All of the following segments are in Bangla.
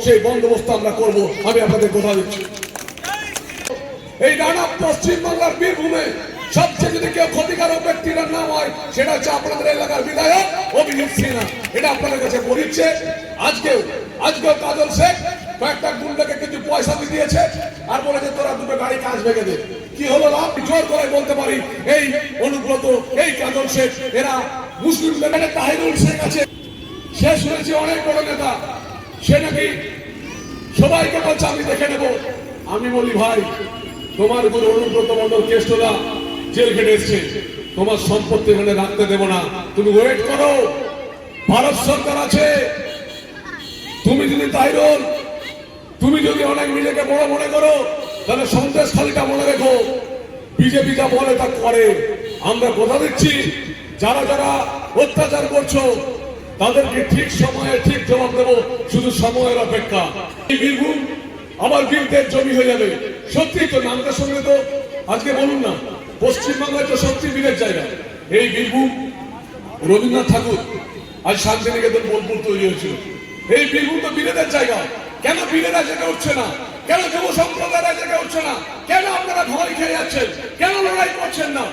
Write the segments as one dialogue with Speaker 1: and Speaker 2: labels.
Speaker 1: সেই বন্দোবস্ত আমরা করব, আমি আপনাদের কথা দিচ্ছি। এই রানা পশ্চিমবাংলার বীরভূমে সবচেয়ে যদি কেউ ক্ষতিকারক ব্যক্তির নাম হয় সেটা হচ্ছে আপনাদের এলাকার বিধায়ক অভিজিৎ সিনহা। এটা আপনাদের কাছে বলিচ্ছে। আজকেও কাজল শেখ কয়েকটা গুন্ডাকে কিছু পয়সা দিয়েছে আর বলেছে তোরা দুটো গাড়ি কাজ ভেঙে দে। কি হলো লাভ? জোর করে বলতে পারি এই অনুব্রত, এই কাজল শেখ এরা মুসলিম লীগের তাহিরুল শেখ আছে, সে শুনেছি অনেক বড় নেতা, সে নাকি সবাইকে বলছে আমি দেখে নেব। আমি বলি ভাই, তোমার গুরু অনুব্রত মন্ডল কেষ্টরা জেল খেটে এসছে, তোমার সম্পত্তি এখানে রাখতে দেব না, তুমি ওয়েট করো, ভারত সরকার আছে। তুমি যদি তাহিরুল, তুমি যদি অনেক নিজেকে বড় মনে করো তাহলে সন্দেশখালীটা মনে রেখো, বিজেপি যা বলে তা করে। আমরা কথা দিচ্ছি, যারা যারা অত্যাচার করছো তাদেরকে ঠিক সময়ে ঠিক জবাব দেবো, শুধু সময়ের অপেক্ষা। এই বীরভূম আবার বীরদের জমি হয়ে যাবে। সত্যি তো নামটার সঙ্গে তো আজকে বলুন না, পশ্চিমবাংলায় তো সত্যি বীরের জায়গা এই বীরভূম। রবীন্দ্রনাথ ঠাকুর আজ শান্তিনিকেতন বোলপুর তৈরি হয়েছিল, এই বীরভূম তো বীরেদের জায়গা। কেন বীরেরা জেগে উঠছে না? কেন যুব সম্প্রদায়রা জেগে উঠছে না? কেন আপনারা ভয় খেয়ে যাচ্ছেন? কেন লড়াই করছেন না?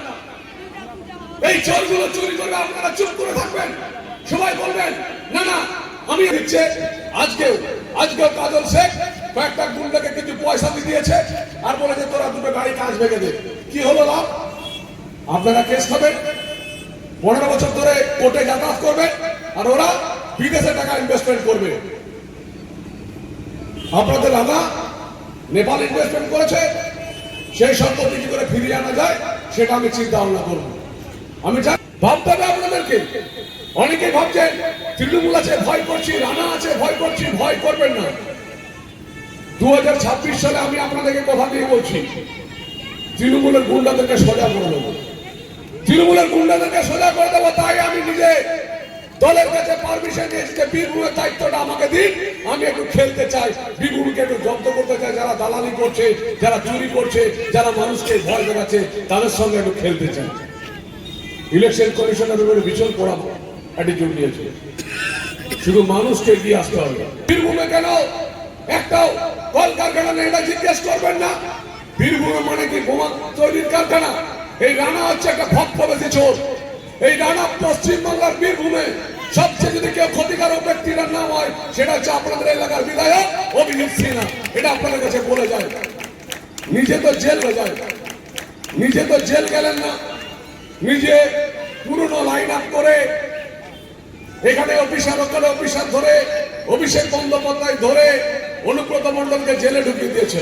Speaker 1: এই চোরগুলো চুরি করবে, আপনারা চুপ করে থাকবেন? সবাই বলবেন না না আমি দিচ্ছে। আজকেও কাজল শেখ কয়েকটা গুন্ডাকে কিছু পয়সা দিয়েছে আর বলেছে তোরা দুটো গাড়ি কাজ ভেঙে দে। কি হলো লাভ? আপনারা কেস খাবেন, 15 বছর ধরে কোর্টে যাতায়াত করবে আর ওরা বিদেশে টাকা ইনভেস্টমেন্ট করবে। আপনাদের দাদা নেপাল ইনভেস্টমেন্ট করেছে, সেই সম্পত্তি কি করে ফিরিয়ে আনা যায় সেটা আমি চিন্তা ভাবনা করবো। আমি ভাবতে হবে আপনাদেরকে। অনেকে ভাবছেন তৃণমূল আছে ভয় করছি, রানা আছে ভয় করছি, ভয় করবেন না। 2026 সালে আমি আপনাদেরকে কথা দিয়ে বলছি, তৃণমূলের গুন্ডাদেরকে সোজা করে দেবো, তৃণমূলের গুন্ডাদেরকে সোজা করে দেবো। তাই আমি নিজে দলের কাছে পারমিশন নিয়েছি যে বীরভূমের দায়িত্বটা আমাকে দিন, আমি একটু খেলতে চাই, বীরভূমকে একটু জব্দ করতে চাই। যারা দালালি করছে, যারা চুরি করছে, যারা মানুষকে ভয় দেখাচ্ছে, তাদের সঙ্গে একটু খেলতে চাই। ইলেকশন কমিশনের উপরে ভীষণ কড়া অ্যাটিটিউড নিয়েছে, শুধু মানুষকে এগিয়ে আসতে হবে। বীরভূমে কেন একটাও কলকারখানা নেই এটা জিজ্ঞেস করবেন না। বীরভূমে মানে কি বোমা তৈরির কারখানা? এই রানা হচ্ছে একটা ভক্তবেশী চোর। এই রানা পশ্চিমবাংলার বীরভূমে সবচেয়ে যদি কেউ ক্ষতিকারক ব্যক্তির নাম হয় সেটা হচ্ছে আপনাদের এলাকার বিধায়ক অভিজিৎ সিনহা। এটা আপনাদের কাছে বলে যায়। নিজে তো জেল হয়ে যায়, নিজে তো জেল গেলেন না, নিজে পুরনো লাইন আপ করে এখানে অফিসার ওখানে অফিসার ধরে অভিষেক বন্দ্যোপাধ্যায় ধরে অনুব্রত মন্ডলকে জেলে ঢুকিয়ে দিয়েছে।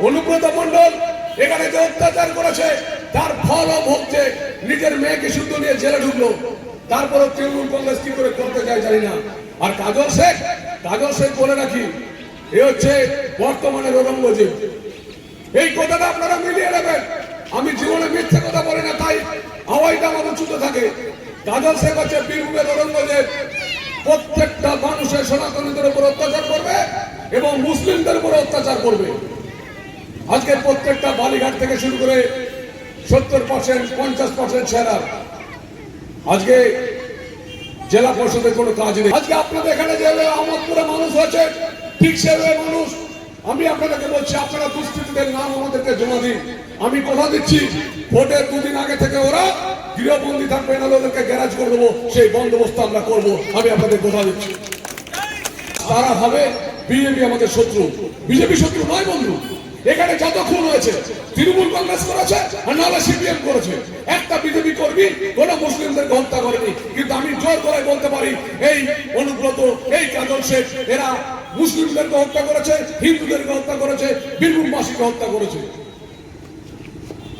Speaker 1: অনুব্রত মন্ডল এখানে যে অত্যাচার করেছে তার ফলও ভুগছে। নিজের মেয়েকে শুধু নিয়ে জেলে ঢুকলো, তারপরে তৃণমূল কংগ্রেস কি করে করতে চায় জানি না। আর কাজল শেখ বলে রাখি, এ হচ্ছে বর্তমানের ঔরঙ্গজেব। এই কথাটা আপনারা মিলিয়ে নেবেন। আমি জীবনে মিথ্যে কথা বলি না, তাই আওয়াজটা আমার উঁচুতে থাকে। কাজল শেখ হচ্ছে বীরভূমের ঔরঙ্গজেব। প্রত্যেকটা মানুষের সনাতনীদের উপর অত্যাচার করবে এবং মুসলিমদের উপর অত্যাচার করবে। আজকে প্রত্যেকটা বালিঘাট থেকে শুরু করে 70%, 50% ছেড়া আজকে জেলা পরিষদের কোনো কাজ নেই। আজকে আপনাদের এখানে যে আমোদপুরে মানুষ হয়েছে, ঠিক সেভাবে মানুষ। আমি আপনাদেরকে বলছি, আপনারা দুষ্কৃতীদের নাম আমাদেরকে জমা দিন। আমি কথা দিচ্ছি, ভোটের 2 দিন আগে থেকে ওরা গৃহবন্দী থাকবে, না ওদেরকে গ্যারাজ করে দেবো, সেই বন্দোবস্ত আমরা করবো। আমি আপনাদের কথা দিচ্ছি। তারা হবে বিজেপি আমাদের শত্রু, বিজেপি শত্রু নয় বন্ধু। এখানে যত খুন হয়েছে তৃণমূল কংগ্রেস করেছে আর নাহলে সিপিএম করেছে। একটা বিজেপি কর্মী কোন মুসলিমদেরকে হত্যা করেনি। কিন্তু আমি জোর করে বলতে পারি, এই অনুব্রত, এই কাজল শেখ এরা মুসলিমদেরকে হত্যা করেছে, হিন্দুদেরকে হত্যা করেছে, বীরভূমবাসীকে হত্যা করেছে।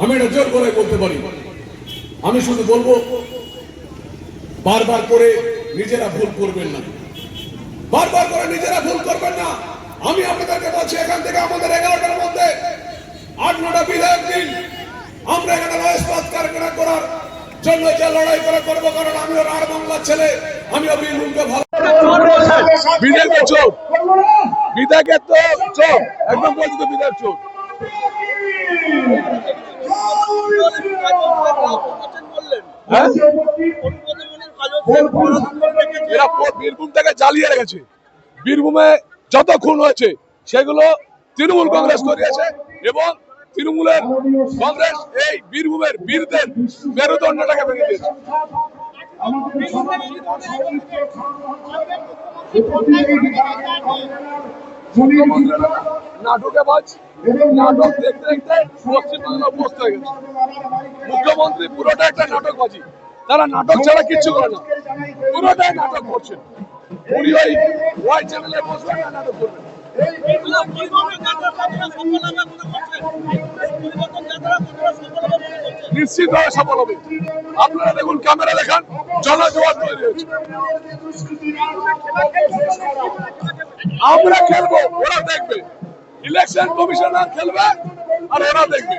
Speaker 1: আমি এটা জোর করে বলতে পারি। আমি শুধু বলবো, বারবার করে নিজেরা ভুল করবেন না, বারবার করে নিজেরা ভুল করবেন না। আমি আপনাদেরকে বলছি, এখান থেকে আমাদের 11টার মধ্যে 8-9টা বিধায়ক দিন। আমরা এখানে রাজপথ কারখানা করার জন্য যে লড়াই করে করবো, কারণ আমিও রাঢ় বাংলার ছেলে, আমিও বীরভূমকে ভালো। বিধায়কের চোখ, বিধায়কের তো চোখ একদম বলছি তো, বিধায়ক চোখ। এরা বীরভূম থেকে জ্বালিয়ে রেখেছে, বীরভূমে যত খুন হয়েছে সেগুলো তৃণমূল কংগ্রেস করিয়েছে এবং তৃণমূলের কংগ্রেস এই বীরভূমের বীরদের মেরুদণ্ডটাকে ভেঙে দিয়েছে। নাটকে বাজ নাটক দেখতে দেখতে পশ্চিমবাংলা অভ্যস্ত হয়ে গেছে। মুখ্যমন্ত্রী পুরোটা একটা নাটকবাজি, তারা নাটক ছাড়া কিচ্ছু করে না, পুরোটাই নাটক করছেন। উনি ওই ওয়াই চ্যানেলে বসবেন না, নাটক করবেন। নিশ্চিতভাবে সফল হবে। আপনারা দেখুন, ক্যামেরা দেখান, জনজোয়ার তৈরি হয়েছে। আমরা খেলবো, ওরা দেখবে। ইলেকশন কমিশনার খেলবে আর ওরা দেখবে।